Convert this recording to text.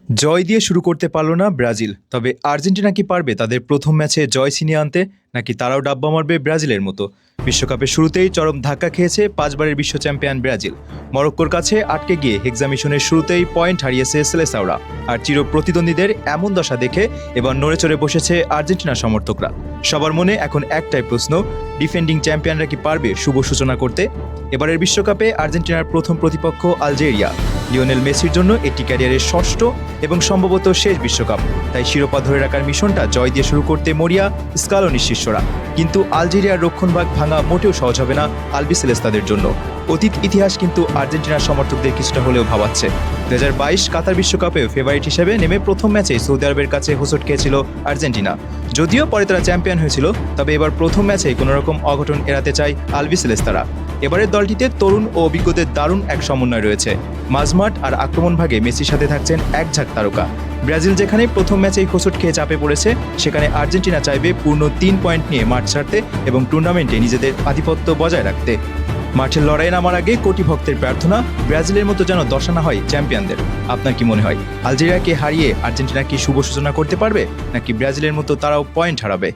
জয় দিয়ে শুরু করতে পারল না ব্রাজিল। তবে আর্জেন্টিনা কি পারবে তাদের প্রথম ম্যাচে জয় ছিনিয়ে আনতে, নাকি তারাও ডাব্বা মারবে ব্রাজিলের মতো? বিশ্বকাপের শুরুতেই চরম ধাক্কা খেয়েছে পাঁচবারের বিশ্ব চ্যাম্পিয়ন ব্রাজিল। মরক্কোর কাছে আটকে গিয়ে হেক্সামিশনের শুরুতেই পয়েন্ট হারিয়েছে সেলেসাওরা। আর চির প্রতিদ্বন্দ্বীদের এমন দশা দেখে এবার নড়ে চড়ে বসেছে আর্জেন্টিনা সমর্থকরা। সবার মনে এখন একটাই প্রশ্ন, ডিফেন্ডিং চ্যাম্পিয়নরা কি পারবে শুভ সূচনা করতে? এবারের বিশ্বকাপে আর্জেন্টিনার প্রথম প্রতিপক্ষ আলজেরিয়া। লিওনেল মেসির জন্য এটি ক্যারিয়ারের ষষ্ঠ এবং সম্ভবত শেষ বিশ্বকাপ। তাই শিরোপা ধরে রাখার মিশনটা জয় দিয়ে শুরু করতে মরিয়া স্কালোনির শিষ্যরা। কিন্তু আলজেরিয়ার রক্ষণভাগ ভাঙা মোটেও সহজ হবে না আলবিসেলেস্তাদের জন্য। অতীত ইতিহাস কিন্তু আর্জেন্টিনার সমর্থকদের কিছুটা হলেও ভাবাচ্ছে। 2022 কাতার বিশ্বকাপে ফেভারিট হিসেবে নেমে প্রথম ম্যাচেই সৌদি আরবের কাছে হোঁচট খেয়েছিল আর্জেন্টিনা। যদিও পরে তারা চ্যাম্পিয়ন হয়েছিল, তবে এবার প্রথম ম্যাচেই কোনোরকম অঘটন এড়াতে চায় আলবিসেলেস্তারা। এবারের দলটিতে তরুণ ও অভিজ্ঞদের দারুণ এক সমন্বয় রয়েছে। মাঝমাঠ আর আক্রমণ ভাগে মেসির সাথে থাকছেন এক ঝাঁক তারকা। ব্রাজিল যেখানে প্রথম ম্যাচেই হোঁচট খেয়ে চাপে পড়েছে, সেখানে আর্জেন্টিনা চাইবে পূর্ণ 3 পয়েন্ট নিয়ে মাঠ ছাড়তে এবং টুর্নামেন্টে নিজেদের আধিপত্য বজায় রাখতে। মাঠের লড়াই নামার আগে কোটি ভক্তের প্রার্থনা, ব্রাজিলের মতো যেন দশা না হয় চ্যাম্পিয়নদের। আপনার কি মনে হয়, আলজেরিয়াকে হারিয়ে আর্জেন্টিনা কি শুভ সূচনা করতে পারবে, নাকি ব্রাজিলের মতো তারাও পয়েন্ট হারাবে?